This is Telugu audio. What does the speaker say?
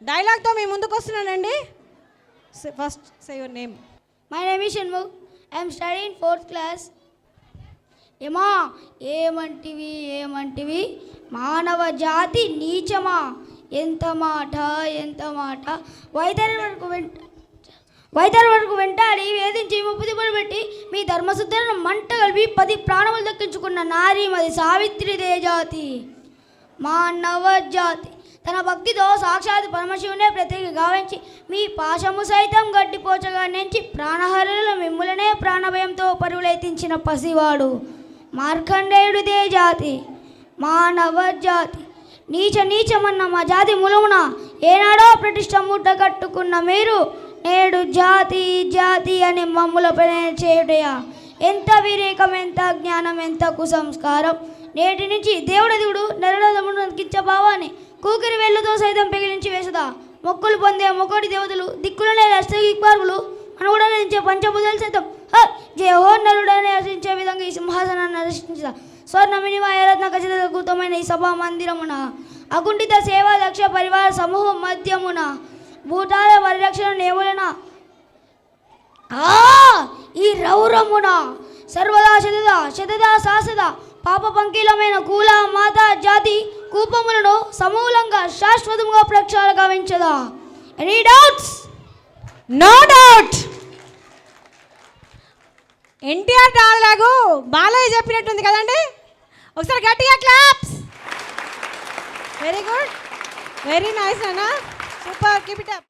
డైలాగ్తో మీ ముందుకు వస్తున్నానండి. First say your name. My name is Shanmukh. I'm studying 4th class. ఏమా ఏమంటివి మానవ జాతి నీచమా, ఎంత మాట వైతరి వరకు వెంటాడి వేధించి ముప్పుదిబ్బలు పెట్టి మీ ధర్మశుద్ధులను మంట కలిపి 10 ప్రాణములు దక్కించుకున్న నారీమది సావిత్రిదే జాతి. మానవ జాతి తన భక్తితో సాక్షాత్ పరమశివునే ప్రత్యేక గావించి మీ పాశము సైతం గడ్డిపోచగా నెంచి ప్రాణహరుల మిమ్ములనే ప్రాణభయంతో పరువులెత్తించిన పసివాడు మార్కండేయుడిదే జాతి. మానవ జాతి నీచమన్న మా జాతి మూలమున ఏనాడో ప్రతిష్ట మూట కట్టుకున్న మీరు నేడు జాతి అని మమ్ముల చేయుటయా, ఎంత వివేకం, ఎంత జ్ఞానం, ఎంత కుసంస్కారం. నేటి నుంచి దేవుడు నరుడమును కించబావాని కూకిరి వెళ్లుతో సైతం పెగిలించి వేసదా. మొక్కులు పొందే మొక్కటి దేవతలు దిక్కులనే అష్టదిక్పార్కులు అనుగుణించే పంచభుజాలు సైతం జయహో నరుడని రచించే విధంగా ఈ సింహాసనాన్ని రచించదా. స్వర్ణమినిమయ రత్న ఖచ్చితమైన ఈ సభా మందిరమున అకుంఠిత సేవా లక్ష్య పరివార సమూహం మధ్యమున భూతాల పరిరక్షణ నేములన ఈ రౌరమున సర్వదా శతదా శాశ్వత పాప పంకీలమైన కూల మాత జాతి కూపములను సమూలంగా శాశ్వతంగా ప్రక్షాళన గావించదా. Any doubts? No doubt. NTR dialogue Balayya చెప్పినట్టుంది కదండి. ఒకసారి గట్టిగా claps. Very good, very nice అన్న, సూపర్, కీప్ ఇట్ అప్.